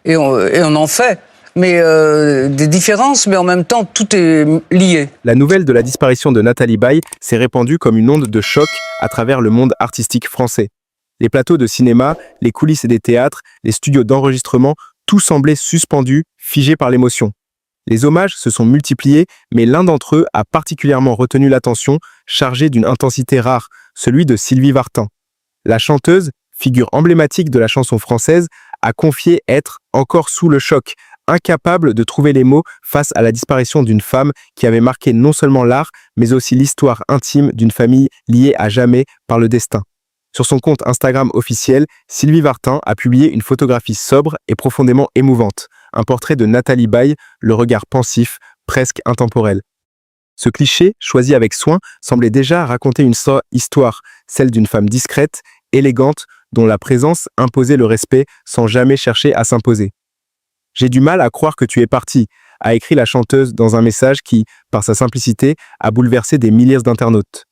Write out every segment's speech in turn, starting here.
et on en fait. Mais des différences, mais en même temps, tout est lié. La nouvelle de la disparition de Nathalie Baye s'est répandue comme une onde de choc à travers le monde artistique français. Les plateaux de cinéma, les coulisses des théâtres, les studios d'enregistrement, tout semblait suspendu, figé par l'émotion. Les hommages se sont multipliés, mais l'un d'entre eux a particulièrement retenu l'attention, chargé d'une intensité rare, celui de Sylvie Vartan. La chanteuse, figure emblématique de la chanson française, a confié être encore sous le choc, incapable de trouver les mots face à la disparition d'une femme qui avait marqué non seulement l'art, mais aussi l'histoire intime d'une famille liée à jamais par le destin. Sur son compte Instagram officiel, Sylvie Vartan a publié une photographie sobre et profondément émouvante, un portrait de Nathalie Baye, le regard pensif, presque intemporel. Ce cliché, choisi avec soin, semblait déjà raconter une histoire, celle d'une femme discrète, élégante, dont la présence imposait le respect sans jamais chercher à s'imposer. « J'ai du mal à croire que tu es partie », a écrit la chanteuse dans un message qui, par sa simplicité, a bouleversé des milliers d'internautes.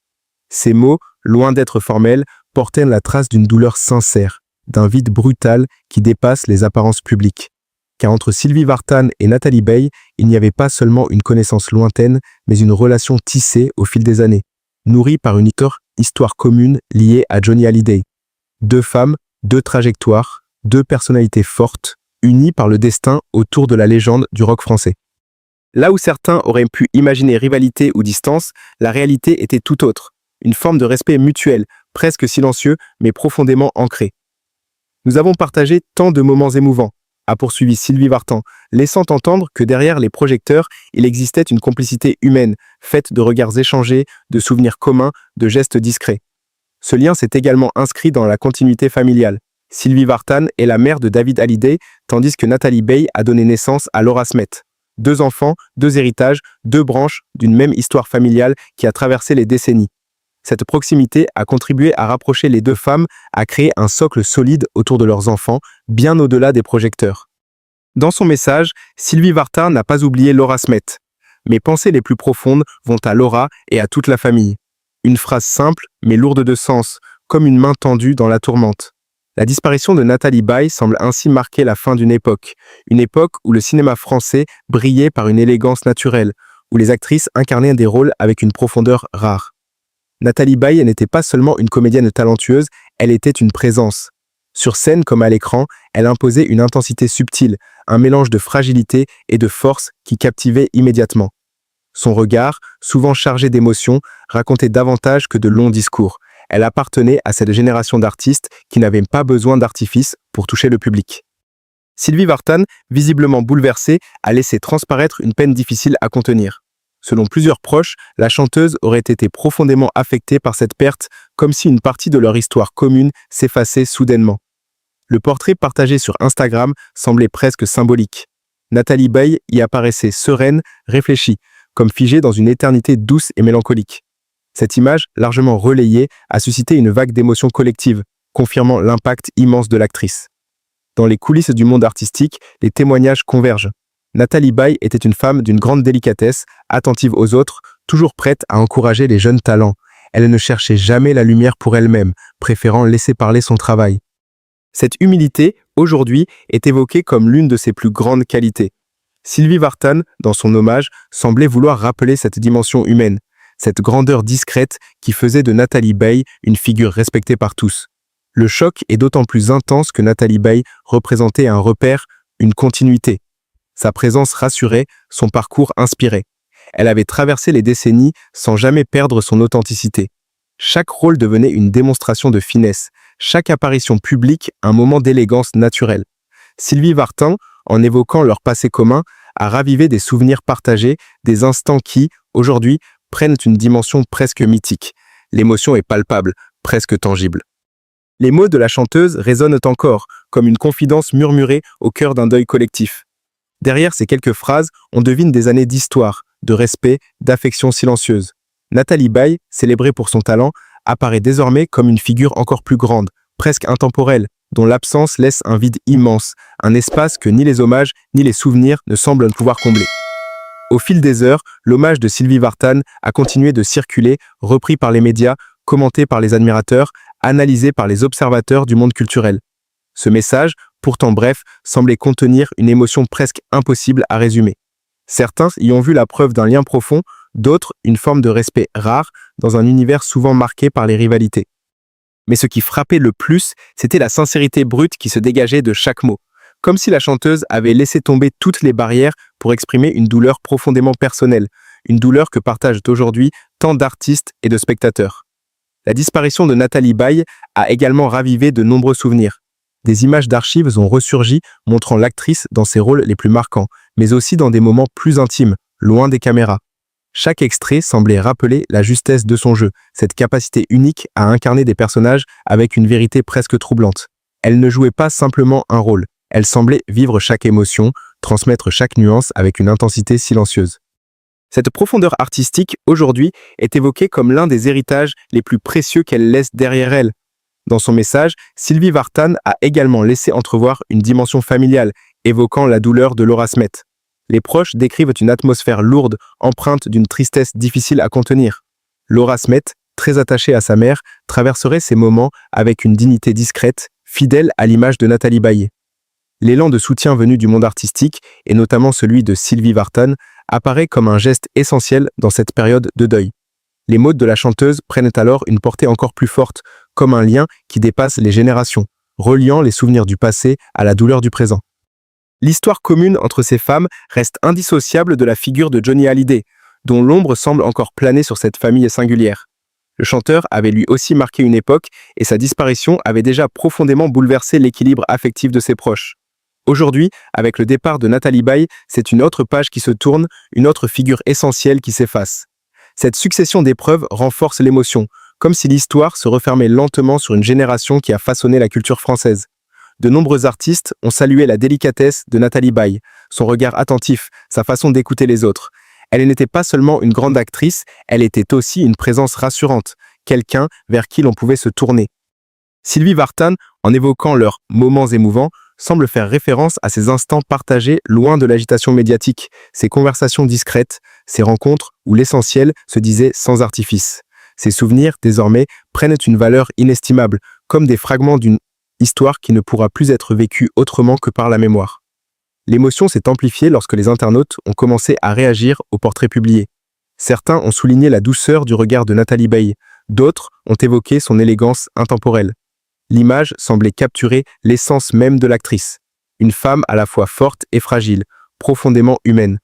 Ces mots, loin d'être formels, portaient la trace d'une douleur sincère, d'un vide brutal qui dépasse les apparences publiques. Car entre Sylvie Vartan et Nathalie Baye, il n'y avait pas seulement une connaissance lointaine, mais une relation tissée au fil des années, nourrie par une histoire commune liée à Johnny Hallyday. Deux femmes, deux trajectoires, deux personnalités fortes, unies par le destin autour de la légende du rock français. Là où certains auraient pu imaginer rivalité ou distance, la réalité était tout autre. Une forme de respect mutuel, presque silencieux, mais profondément ancré. Nous avons partagé tant de moments émouvants, a poursuivi Sylvie Vartan, laissant entendre que derrière les projecteurs, il existait une complicité humaine, faite de regards échangés, de souvenirs communs, de gestes discrets. Ce lien s'est également inscrit dans la continuité familiale. Sylvie Vartan est la mère de David Hallyday, tandis que Nathalie Baye a donné naissance à Laura Smet. Deux enfants, deux héritages, deux branches d'une même histoire familiale qui a traversé les décennies. Cette proximité a contribué à rapprocher les deux femmes, à créer un socle solide autour de leurs enfants, bien au-delà des projecteurs. Dans son message, Sylvie Vartan n'a pas oublié Laura Smet. Mes pensées les plus profondes vont à Laura et à toute la famille. Une phrase simple, mais lourde de sens, comme une main tendue dans la tourmente. La disparition de Nathalie Baye semble ainsi marquer la fin d'une époque où le cinéma français brillait par une élégance naturelle, où les actrices incarnaient des rôles avec une profondeur rare. Nathalie Baye n'était pas seulement une comédienne talentueuse, elle était une présence. Sur scène comme à l'écran, elle imposait une intensité subtile, un mélange de fragilité et de force qui captivait immédiatement. Son regard, souvent chargé d'émotions, racontait davantage que de longs discours. Elle appartenait à cette génération d'artistes qui n'avaient pas besoin d'artifice pour toucher le public. Sylvie Vartan, visiblement bouleversée, a laissé transparaître une peine difficile à contenir. Selon plusieurs proches, la chanteuse aurait été profondément affectée par cette perte, comme si une partie de leur histoire commune s'effaçait soudainement. Le portrait partagé sur Instagram semblait presque symbolique. Nathalie Baye y apparaissait sereine, réfléchie, comme figée dans une éternité douce et mélancolique. Cette image, largement relayée, a suscité une vague d'émotions collectives, confirmant l'impact immense de l'actrice. Dans les coulisses du monde artistique, les témoignages convergent. Nathalie Baye était une femme d'une grande délicatesse, attentive aux autres, toujours prête à encourager les jeunes talents. Elle ne cherchait jamais la lumière pour elle-même, préférant laisser parler son travail. Cette humilité, aujourd'hui, est évoquée comme l'une de ses plus grandes qualités. Sylvie Vartan, dans son hommage, semblait vouloir rappeler cette dimension humaine, cette grandeur discrète qui faisait de Nathalie Baye une figure respectée par tous. Le choc est d'autant plus intense que Nathalie Baye représentait un repère, une continuité. Sa présence rassurait, son parcours inspirait. Elle avait traversé les décennies sans jamais perdre son authenticité. Chaque rôle devenait une démonstration de finesse, chaque apparition publique un moment d'élégance naturelle. Sylvie Vartan, en évoquant leur passé commun, a ravivé des souvenirs partagés, des instants qui, aujourd'hui, prennent une dimension presque mythique. L'émotion est palpable, presque tangible. Les mots de la chanteuse résonnent encore, comme une confidence murmurée au cœur d'un deuil collectif. Derrière ces quelques phrases, on devine des années d'histoire, de respect, d'affection silencieuse. Nathalie Baye, célébrée pour son talent, apparaît désormais comme une figure encore plus grande, presque intemporelle, dont l'absence laisse un vide immense, un espace que ni les hommages ni les souvenirs ne semblent pouvoir combler. Au fil des heures, l'hommage de Sylvie Vartan a continué de circuler, repris par les médias, commenté par les admirateurs, analysé par les observateurs du monde culturel. Ce message, pourtant brefs, semblaient contenir une émotion presque impossible à résumer. Certains y ont vu la preuve d'un lien profond, d'autres une forme de respect rare dans un univers souvent marqué par les rivalités. Mais ce qui frappait le plus, c'était la sincérité brute qui se dégageait de chaque mot, comme si la chanteuse avait laissé tomber toutes les barrières pour exprimer une douleur profondément personnelle, une douleur que partagent aujourd'hui tant d'artistes et de spectateurs. La disparition de Nathalie Baye a également ravivé de nombreux souvenirs. Des images d'archives ont ressurgi montrant l'actrice dans ses rôles les plus marquants, mais aussi dans des moments plus intimes, loin des caméras. Chaque extrait semblait rappeler la justesse de son jeu, cette capacité unique à incarner des personnages avec une vérité presque troublante. Elle ne jouait pas simplement un rôle, elle semblait vivre chaque émotion, transmettre chaque nuance avec une intensité silencieuse. Cette profondeur artistique, aujourd'hui, est évoquée comme l'un des héritages les plus précieux qu'elle laisse derrière elle. Dans son message, Sylvie Vartan a également laissé entrevoir une dimension familiale, évoquant la douleur de Laura Smet. Les proches décrivent une atmosphère lourde, empreinte d'une tristesse difficile à contenir. Laura Smet, très attachée à sa mère, traverserait ces moments avec une dignité discrète, fidèle à l'image de Nathalie Baye. L'élan de soutien venu du monde artistique, et notamment celui de Sylvie Vartan, apparaît comme un geste essentiel dans cette période de deuil. Les mots de la chanteuse prennent alors une portée encore plus forte, comme un lien qui dépasse les générations, reliant les souvenirs du passé à la douleur du présent. L'histoire commune entre ces femmes reste indissociable de la figure de Johnny Hallyday, dont l'ombre semble encore planer sur cette famille singulière. Le chanteur avait lui aussi marqué une époque et sa disparition avait déjà profondément bouleversé l'équilibre affectif de ses proches. Aujourd'hui, avec le départ de Nathalie Baye, c'est une autre page qui se tourne, une autre figure essentielle qui s'efface. Cette succession d'épreuves renforce l'émotion, comme si l'histoire se refermait lentement sur une génération qui a façonné la culture française. De nombreux artistes ont salué la délicatesse de Nathalie Baye, son regard attentif, sa façon d'écouter les autres. Elle n'était pas seulement une grande actrice, elle était aussi une présence rassurante, quelqu'un vers qui l'on pouvait se tourner. Sylvie Vartan, en évoquant leurs moments émouvants, semble faire référence à ces instants partagés loin de l'agitation médiatique, ces conversations discrètes, ces rencontres où l'essentiel se disait sans artifice. Ces souvenirs, désormais, prennent une valeur inestimable, comme des fragments d'une histoire qui ne pourra plus être vécue autrement que par la mémoire. L'émotion s'est amplifiée lorsque les internautes ont commencé à réagir aux portraits publiés. Certains ont souligné la douceur du regard de Nathalie Baye, d'autres ont évoqué son élégance intemporelle. L'image semblait capturer l'essence même de l'actrice, une femme à la fois forte et fragile, profondément humaine.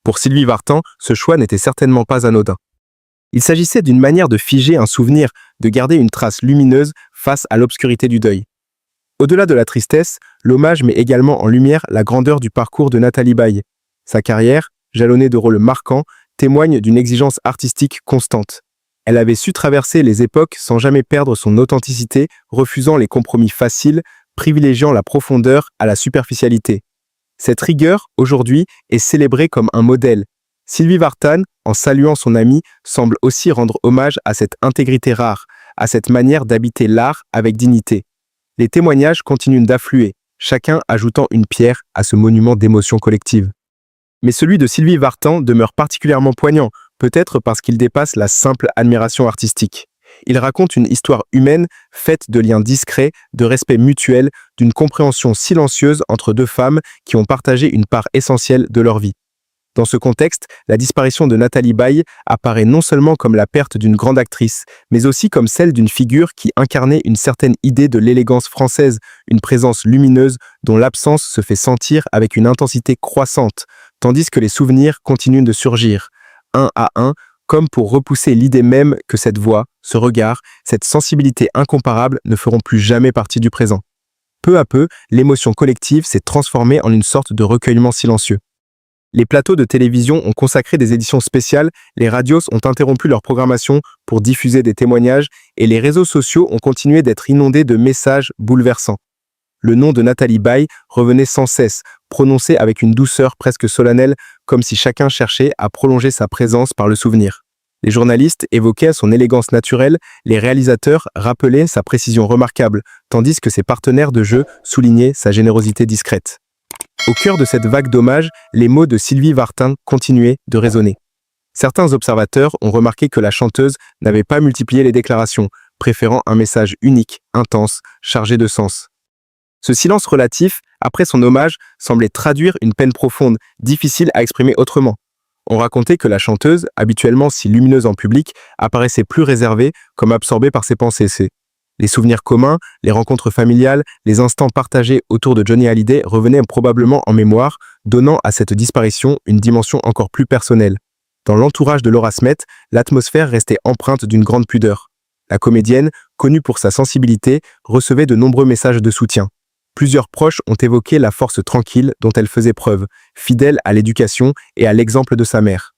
Pour Sylvie Vartan, ce choix n'était certainement pas anodin. Il s'agissait d'une manière de figer un souvenir, de garder une trace lumineuse face à l'obscurité du deuil. Au-delà de la tristesse, l'hommage met également en lumière la grandeur du parcours de Nathalie Baye. Sa carrière, jalonnée de rôles marquants, témoigne d'une exigence artistique constante. Elle avait su traverser les époques sans jamais perdre son authenticité, refusant les compromis faciles, privilégiant la profondeur à la superficialité. Cette rigueur, aujourd'hui, est célébrée comme un modèle. Sylvie Vartan, en saluant son amie, semble aussi rendre hommage à cette intégrité rare, à cette manière d'habiter l'art avec dignité. Les témoignages continuent d'affluer, chacun ajoutant une pierre à ce monument d'émotion collective. Mais celui de Sylvie Vartan demeure particulièrement poignant, peut-être parce qu'il dépasse la simple admiration artistique. Il raconte une histoire humaine faite de liens discrets, de respect mutuel, d'une compréhension silencieuse entre deux femmes qui ont partagé une part essentielle de leur vie. Dans ce contexte, la disparition de Nathalie Baye apparaît non seulement comme la perte d'une grande actrice, mais aussi comme celle d'une figure qui incarnait une certaine idée de l'élégance française, une présence lumineuse dont l'absence se fait sentir avec une intensité croissante, tandis que les souvenirs continuent de surgir, un à un, comme pour repousser l'idée même que cette voix, ce regard, cette sensibilité incomparable ne feront plus jamais partie du présent. Peu à peu, l'émotion collective s'est transformée en une sorte de recueillement silencieux. Les plateaux de télévision ont consacré des éditions spéciales, les radios ont interrompu leur programmation pour diffuser des témoignages et les réseaux sociaux ont continué d'être inondés de messages bouleversants. Le nom de Nathalie Baye revenait sans cesse, prononcé avec une douceur presque solennelle, comme si chacun cherchait à prolonger sa présence par le souvenir. Les journalistes évoquaient son élégance naturelle, les réalisateurs rappelaient sa précision remarquable, tandis que ses partenaires de jeu soulignaient sa générosité discrète. Au cœur de cette vague d'hommages, les mots de Sylvie Vartan continuaient de résonner. Certains observateurs ont remarqué que la chanteuse n'avait pas multiplié les déclarations, préférant un message unique, intense, chargé de sens. Ce silence relatif, après son hommage, semblait traduire une peine profonde, difficile à exprimer autrement. On racontait que la chanteuse, habituellement si lumineuse en public, apparaissait plus réservée, comme absorbée par ses pensées. Les souvenirs communs, les rencontres familiales, les instants partagés autour de Johnny Hallyday revenaient probablement en mémoire, donnant à cette disparition une dimension encore plus personnelle. Dans l'entourage de Laura Smet, l'atmosphère restait empreinte d'une grande pudeur. La comédienne, connue pour sa sensibilité, recevait de nombreux messages de soutien. Plusieurs proches ont évoqué la force tranquille dont elle faisait preuve, fidèle à l'éducation et à l'exemple de sa mère.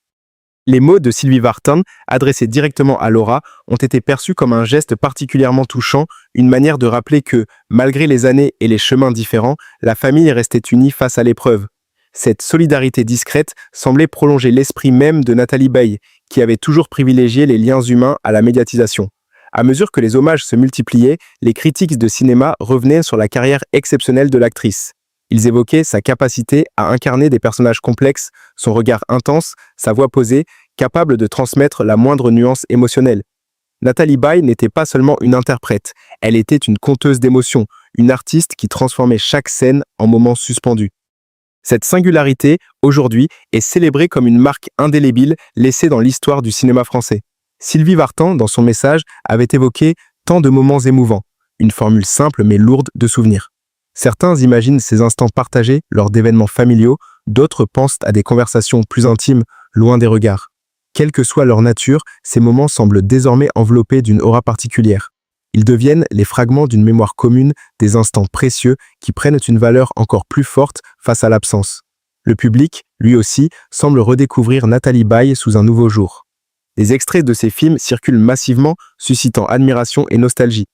Les mots de Sylvie Vartan, adressés directement à Laura, ont été perçus comme un geste particulièrement touchant, une manière de rappeler que, malgré les années et les chemins différents, la famille restait unie face à l'épreuve. Cette solidarité discrète semblait prolonger l'esprit même de Nathalie Baye, qui avait toujours privilégié les liens humains à la médiatisation. À mesure que les hommages se multipliaient, les critiques de cinéma revenaient sur la carrière exceptionnelle de l'actrice. Ils évoquaient sa capacité à incarner des personnages complexes, son regard intense, sa voix posée, capable de transmettre la moindre nuance émotionnelle. Nathalie Baye n'était pas seulement une interprète, elle était une conteuse d'émotions, une artiste qui transformait chaque scène en moment suspendu. Cette singularité, aujourd'hui, est célébrée comme une marque indélébile laissée dans l'histoire du cinéma français. Sylvie Vartan, dans son message, avait évoqué tant de moments émouvants, une formule simple mais lourde de souvenirs. Certains imaginent ces instants partagés lors d'événements familiaux, d'autres pensent à des conversations plus intimes, loin des regards. Quelle que soit leur nature, ces moments semblent désormais enveloppés d'une aura particulière. Ils deviennent les fragments d'une mémoire commune, des instants précieux qui prennent une valeur encore plus forte face à l'absence. Le public, lui aussi, semble redécouvrir Nathalie Baye sous un nouveau jour. Des extraits de ces films circulent massivement, suscitant admiration et nostalgie.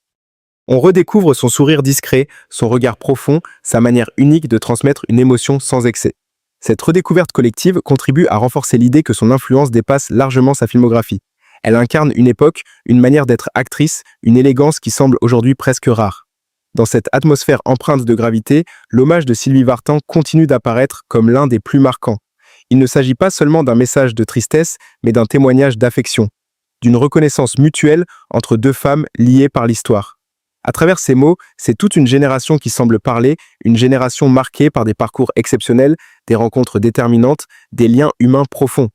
On redécouvre son sourire discret, son regard profond, sa manière unique de transmettre une émotion sans excès. Cette redécouverte collective contribue à renforcer l'idée que son influence dépasse largement sa filmographie. Elle incarne une époque, une manière d'être actrice, une élégance qui semble aujourd'hui presque rare. Dans cette atmosphère empreinte de gravité, l'hommage de Sylvie Vartan continue d'apparaître comme l'un des plus marquants. Il ne s'agit pas seulement d'un message de tristesse, mais d'un témoignage d'affection, d'une reconnaissance mutuelle entre deux femmes liées par l'histoire. À travers ces mots, c'est toute une génération qui semble parler, une génération marquée par des parcours exceptionnels, des rencontres déterminantes, des liens humains profonds.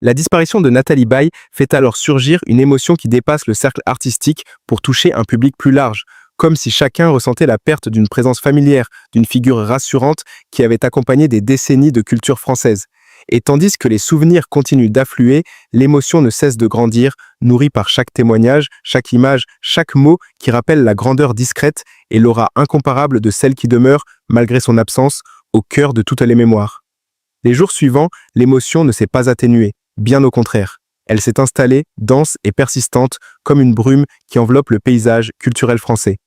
La disparition de Nathalie Baye fait alors surgir une émotion qui dépasse le cercle artistique pour toucher un public plus large, comme si chacun ressentait la perte d'une présence familière, d'une figure rassurante qui avait accompagné des décennies de culture française. Et tandis que les souvenirs continuent d'affluer, l'émotion ne cesse de grandir, nourrie par chaque témoignage, chaque image, chaque mot qui rappelle la grandeur discrète et l'aura incomparable de celle qui demeure, malgré son absence, au cœur de toutes les mémoires. Les jours suivants, l'émotion ne s'est pas atténuée, bien au contraire. Elle s'est installée, dense et persistante, comme une brume qui enveloppe le paysage culturel français.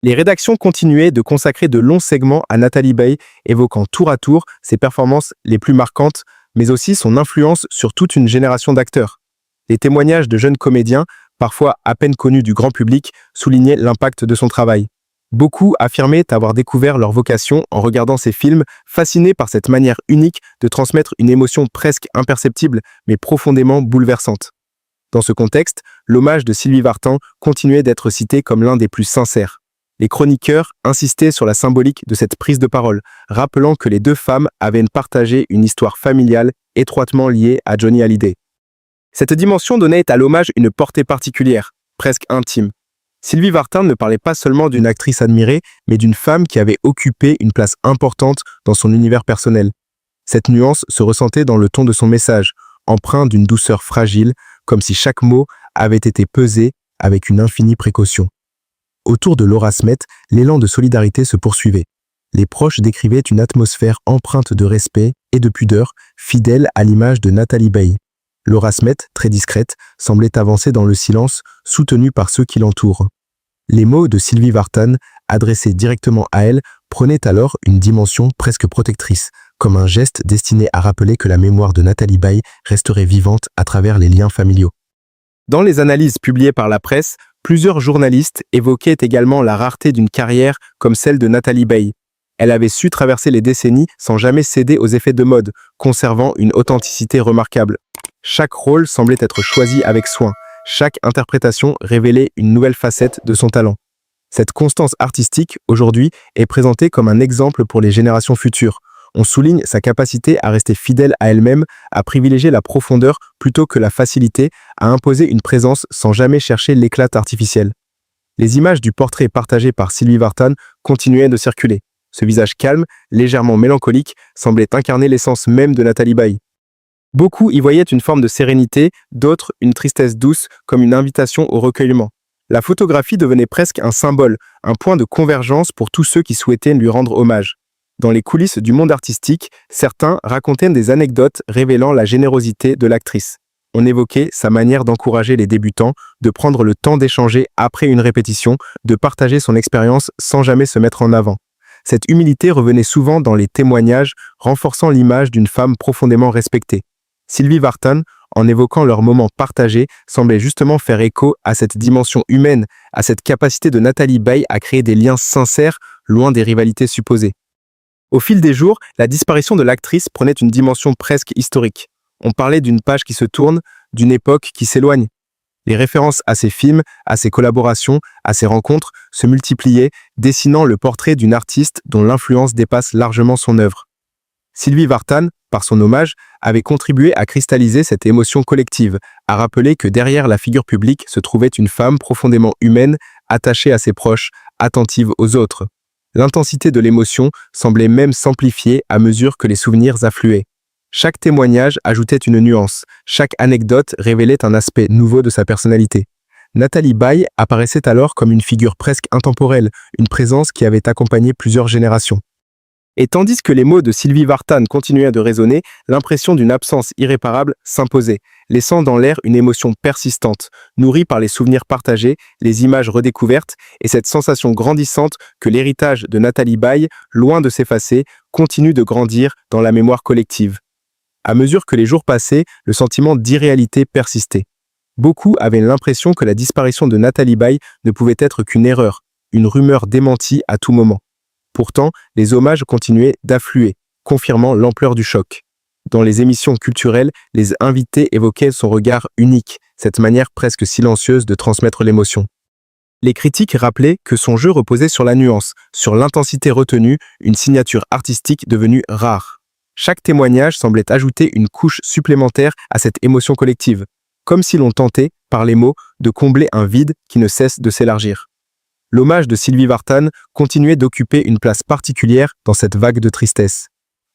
Les rédactions continuaient de consacrer de longs segments à Nathalie Baye, évoquant tour à tour ses performances les plus marquantes, mais aussi son influence sur toute une génération d'acteurs. Les témoignages de jeunes comédiens, parfois à peine connus du grand public, soulignaient l'impact de son travail. Beaucoup affirmaient avoir découvert leur vocation en regardant ces films, fascinés par cette manière unique de transmettre une émotion presque imperceptible, mais profondément bouleversante. Dans ce contexte, l'hommage de Sylvie Vartan continuait d'être cité comme l'un des plus sincères. Les chroniqueurs insistaient sur la symbolique de cette prise de parole, rappelant que les deux femmes avaient partagé une histoire familiale étroitement liée à Johnny Hallyday. Cette dimension donnait à l'hommage une portée particulière, presque intime. Sylvie Vartan ne parlait pas seulement d'une actrice admirée, mais d'une femme qui avait occupé une place importante dans son univers personnel. Cette nuance se ressentait dans le ton de son message, empreint d'une douceur fragile, comme si chaque mot avait été pesé avec une infinie précaution. Autour de Laura Smet, l'élan de solidarité se poursuivait. Les proches décrivaient une atmosphère empreinte de respect et de pudeur, fidèle à l'image de Nathalie Baye. Laura Smet, très discrète, semblait avancer dans le silence, soutenue par ceux qui l'entourent. Les mots de Sylvie Vartan, adressés directement à elle, prenaient alors une dimension presque protectrice, comme un geste destiné à rappeler que la mémoire de Nathalie Baye resterait vivante à travers les liens familiaux. Dans les analyses publiées par la presse, plusieurs journalistes évoquaient également la rareté d'une carrière comme celle de Nathalie Baye. Elle avait su traverser les décennies sans jamais céder aux effets de mode, conservant une authenticité remarquable. Chaque rôle semblait être choisi avec soin, chaque interprétation révélait une nouvelle facette de son talent. Cette constance artistique, aujourd'hui, est présentée comme un exemple pour les générations futures. On souligne sa capacité à rester fidèle à elle-même, à privilégier la profondeur plutôt que la facilité, à imposer une présence sans jamais chercher l'éclat artificiel. Les images du portrait partagé par Sylvie Vartan continuaient de circuler. Ce visage calme, légèrement mélancolique, semblait incarner l'essence même de Nathalie Baye. Beaucoup y voyaient une forme de sérénité, d'autres une tristesse douce, comme une invitation au recueillement. La photographie devenait presque un symbole, un point de convergence pour tous ceux qui souhaitaient lui rendre hommage. Dans les coulisses du monde artistique, certains racontaient des anecdotes révélant la générosité de l'actrice. On évoquait sa manière d'encourager les débutants, de prendre le temps d'échanger après une répétition, de partager son expérience sans jamais se mettre en avant. Cette humilité revenait souvent dans les témoignages, renforçant l'image d'une femme profondément respectée. Sylvie Vartan, en évoquant leurs moments partagés, semblait justement faire écho à cette dimension humaine, à cette capacité de Nathalie Baye à créer des liens sincères, loin des rivalités supposées. Au fil des jours, la disparition de l'actrice prenait une dimension presque historique. On parlait d'une page qui se tourne, d'une époque qui s'éloigne. Les références à ses films, à ses collaborations, à ses rencontres se multipliaient, dessinant le portrait d'une artiste dont l'influence dépasse largement son œuvre. Sylvie Vartan, par son hommage, avait contribué à cristalliser cette émotion collective, à rappeler que derrière la figure publique se trouvait une femme profondément humaine, attachée à ses proches, attentive aux autres. L'intensité de l'émotion semblait même s'amplifier à mesure que les souvenirs affluaient. Chaque témoignage ajoutait une nuance, chaque anecdote révélait un aspect nouveau de sa personnalité. Nathalie Baye apparaissait alors comme une figure presque intemporelle, une présence qui avait accompagné plusieurs générations. Et tandis que les mots de Sylvie Vartan continuaient de résonner, l'impression d'une absence irréparable s'imposait, laissant dans l'air une émotion persistante, nourrie par les souvenirs partagés, les images redécouvertes et cette sensation grandissante que l'héritage de Nathalie Baye, loin de s'effacer, continue de grandir dans la mémoire collective. À mesure que les jours passaient, le sentiment d'irréalité persistait. Beaucoup avaient l'impression que la disparition de Nathalie Baye ne pouvait être qu'une erreur, une rumeur démentie à tout moment. Pourtant, les hommages continuaient d'affluer, confirmant l'ampleur du choc. Dans les émissions culturelles, les invités évoquaient son regard unique, cette manière presque silencieuse de transmettre l'émotion. Les critiques rappelaient que son jeu reposait sur la nuance, sur l'intensité retenue, une signature artistique devenue rare. Chaque témoignage semblait ajouter une couche supplémentaire à cette émotion collective, comme si l'on tentait, par les mots, de combler un vide qui ne cesse de s'élargir. L'hommage de Sylvie Vartan continuait d'occuper une place particulière dans cette vague de tristesse.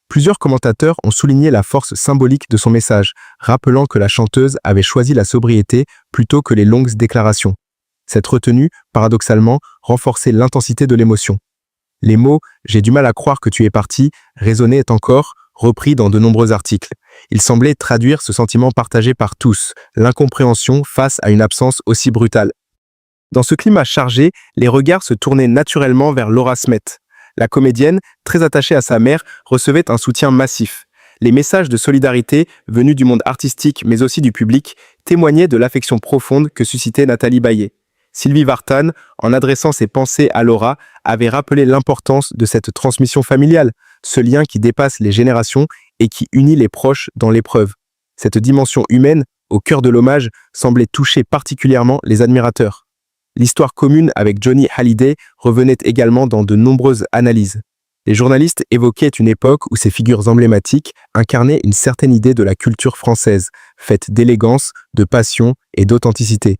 Plusieurs commentateurs ont souligné la force symbolique de son message, rappelant que la chanteuse avait choisi la sobriété plutôt que les longues déclarations. Cette retenue, paradoxalement, renforçait l'intensité de l'émotion. Les mots « j'ai du mal à croire que tu es parti » résonnaient encore, repris dans de nombreux articles. Ils semblaient traduire ce sentiment partagé par tous, l'incompréhension face à une absence aussi brutale. Dans ce climat chargé, les regards se tournaient naturellement vers Laura Smet. La comédienne, très attachée à sa mère, recevait un soutien massif. Les messages de solidarité, venus du monde artistique mais aussi du public, témoignaient de l'affection profonde que suscitait Nathalie Baye. Sylvie Vartan, en adressant ses pensées à Laura, avait rappelé l'importance de cette transmission familiale, ce lien qui dépasse les générations et qui unit les proches dans l'épreuve. Cette dimension humaine, au cœur de l'hommage, semblait toucher particulièrement les admirateurs. L'histoire commune avec Johnny Hallyday revenait également dans de nombreuses analyses. Les journalistes évoquaient une époque où ces figures emblématiques incarnaient une certaine idée de la culture française, faite d'élégance, de passion et d'authenticité.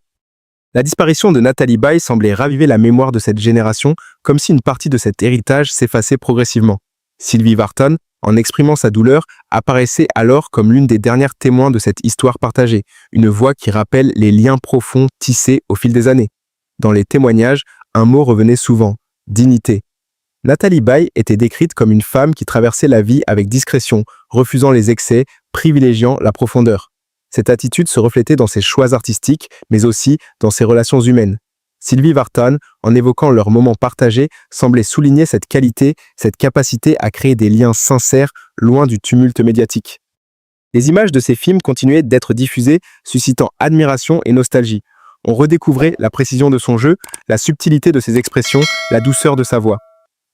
La disparition de Nathalie Baye semblait raviver la mémoire de cette génération, comme si une partie de cet héritage s'effaçait progressivement. Sylvie Vartan, en exprimant sa douleur, apparaissait alors comme l'une des dernières témoins de cette histoire partagée, une voix qui rappelle les liens profonds tissés au fil des années. Dans les témoignages, un mot revenait souvent, dignité. Nathalie Baye était décrite comme une femme qui traversait la vie avec discrétion, refusant les excès, privilégiant la profondeur. Cette attitude se reflétait dans ses choix artistiques, mais aussi dans ses relations humaines. Sylvie Vartan, en évoquant leurs moments partagés, semblait souligner cette qualité, cette capacité à créer des liens sincères, loin du tumulte médiatique. Les images de ces films continuaient d'être diffusées, suscitant admiration et nostalgie. On redécouvrait la précision de son jeu, la subtilité de ses expressions, la douceur de sa voix.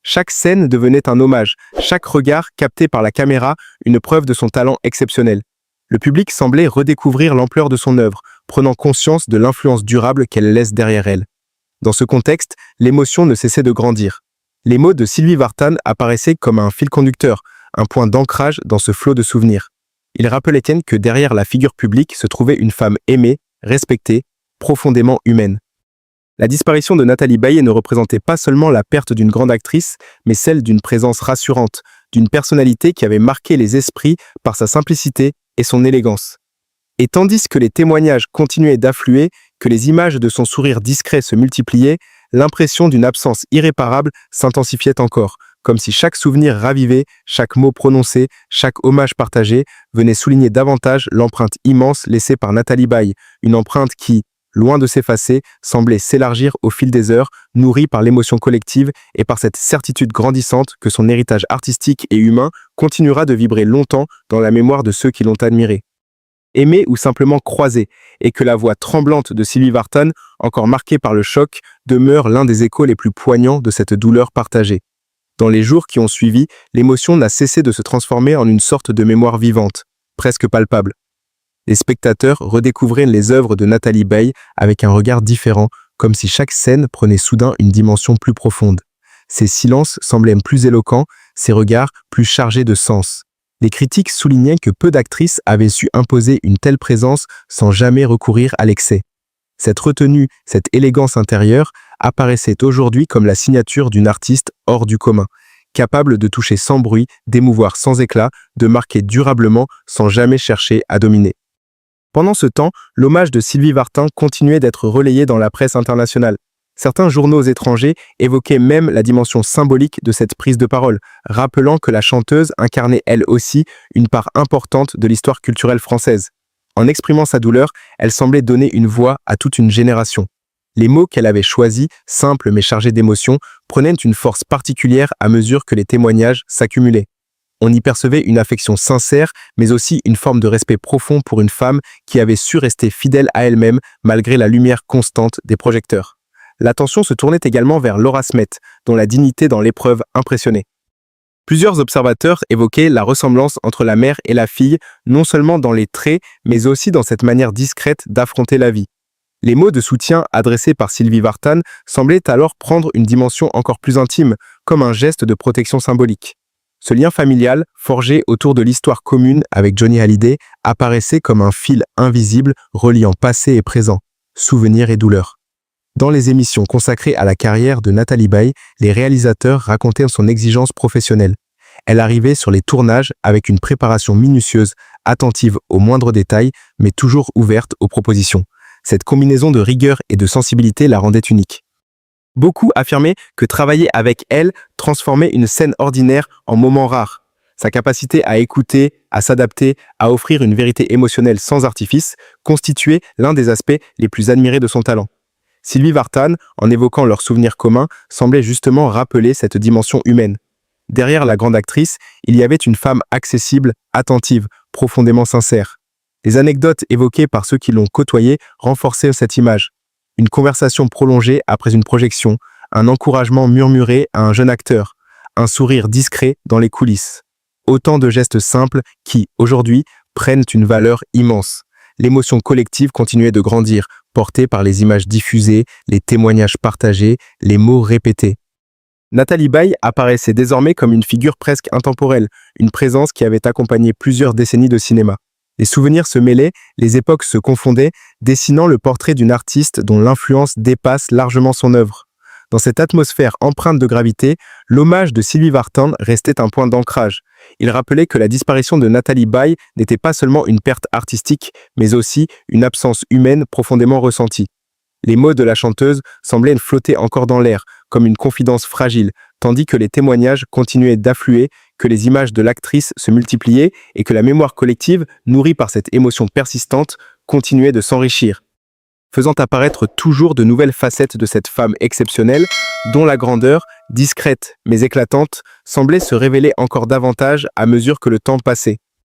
Chaque scène devenait un hommage, chaque regard capté par la caméra, une preuve de son talent exceptionnel. Le public semblait redécouvrir l'ampleur de son œuvre, prenant conscience de l'influence durable qu'elle laisse derrière elle. Dans ce contexte, l'émotion ne cessait de grandir. Les mots de Sylvie Vartan apparaissaient comme un fil conducteur, un point d'ancrage dans ce flot de souvenirs. Il rappelait Étienne que derrière la figure publique se trouvait une femme aimée, respectée, profondément humaine. La disparition de Nathalie Baye ne représentait pas seulement la perte d'une grande actrice, mais celle d'une présence rassurante, d'une personnalité qui avait marqué les esprits par sa simplicité et son élégance. Et tandis que les témoignages continuaient d'affluer, que les images de son sourire discret se multipliaient, l'impression d'une absence irréparable s'intensifiait encore, comme si chaque souvenir ravivé, chaque mot prononcé, chaque hommage partagé venait souligner davantage l'empreinte immense laissée par Nathalie Baye, une empreinte qui, loin de s'effacer, semblait s'élargir au fil des heures, nourrie par l'émotion collective et par cette certitude grandissante que son héritage artistique et humain continuera de vibrer longtemps dans la mémoire de ceux qui l'ont admiré. Aimé ou simplement croisé, et que la voix tremblante de Sylvie Vartan, encore marquée par le choc, demeure l'un des échos les plus poignants de cette douleur partagée. Dans les jours qui ont suivi, l'émotion n'a cessé de se transformer en une sorte de mémoire vivante, presque palpable. Les spectateurs redécouvraient les œuvres de Nathalie Baye avec un regard différent, comme si chaque scène prenait soudain une dimension plus profonde. Ses silences semblaient plus éloquents, ses regards plus chargés de sens. Les critiques soulignaient que peu d'actrices avaient su imposer une telle présence sans jamais recourir à l'excès. Cette retenue, cette élégance intérieure apparaissait aujourd'hui comme la signature d'une artiste hors du commun, capable de toucher sans bruit, d'émouvoir sans éclat, de marquer durablement sans jamais chercher à dominer. Pendant ce temps, l'hommage de Sylvie Vartan continuait d'être relayé dans la presse internationale. Certains journaux étrangers évoquaient même la dimension symbolique de cette prise de parole, rappelant que la chanteuse incarnait elle aussi une part importante de l'histoire culturelle française. En exprimant sa douleur, elle semblait donner une voix à toute une génération. Les mots qu'elle avait choisis, simples mais chargés d'émotion, prenaient une force particulière à mesure que les témoignages s'accumulaient. On y percevait une affection sincère, mais aussi une forme de respect profond pour une femme qui avait su rester fidèle à elle-même malgré la lumière constante des projecteurs. L'attention se tournait également vers Laura Smet, dont la dignité dans l'épreuve impressionnait. Plusieurs observateurs évoquaient la ressemblance entre la mère et la fille, non seulement dans les traits, mais aussi dans cette manière discrète d'affronter la vie. Les mots de soutien adressés par Sylvie Vartan semblaient alors prendre une dimension encore plus intime, comme un geste de protection symbolique. Ce lien familial, forgé autour de l'histoire commune avec Johnny Hallyday, apparaissait comme un fil invisible reliant passé et présent, souvenirs et douleurs. Dans les émissions consacrées à la carrière de Nathalie Baye, les réalisateurs racontaient son exigence professionnelle. Elle arrivait sur les tournages avec une préparation minutieuse, attentive aux moindres détails, mais toujours ouverte aux propositions. Cette combinaison de rigueur et de sensibilité la rendait unique. Beaucoup affirmaient que travailler avec elle transformait une scène ordinaire en moment rare. Sa capacité à écouter, à s'adapter, à offrir une vérité émotionnelle sans artifice constituait l'un des aspects les plus admirés de son talent. Sylvie Vartan, en évoquant leurs souvenirs communs, semblait justement rappeler cette dimension humaine. Derrière la grande actrice, il y avait une femme accessible, attentive, profondément sincère. Les anecdotes évoquées par ceux qui l'ont côtoyée renforçaient cette image. Une conversation prolongée après une projection, un encouragement murmuré à un jeune acteur, un sourire discret dans les coulisses. Autant de gestes simples qui, aujourd'hui, prennent une valeur immense. L'émotion collective continuait de grandir, portée par les images diffusées, les témoignages partagés, les mots répétés. Nathalie Baye apparaissait désormais comme une figure presque intemporelle, une présence qui avait accompagné plusieurs décennies de cinéma. Les souvenirs se mêlaient, les époques se confondaient, dessinant le portrait d'une artiste dont l'influence dépasse largement son œuvre. Dans cette atmosphère empreinte de gravité, l'hommage de Sylvie Vartan restait un point d'ancrage. Il rappelait que la disparition de Nathalie Baye n'était pas seulement une perte artistique, mais aussi une absence humaine profondément ressentie. Les mots de la chanteuse semblaient flotter encore dans l'air, comme une confidence fragile, tandis que les témoignages continuaient d'affluer, que les images de l'actrice se multipliaient et que la mémoire collective, nourrie par cette émotion persistante, continuait de s'enrichir, faisant apparaître toujours de nouvelles facettes de cette femme exceptionnelle, dont la grandeur, discrète mais éclatante, semblait se révéler encore davantage à mesure que le temps passait.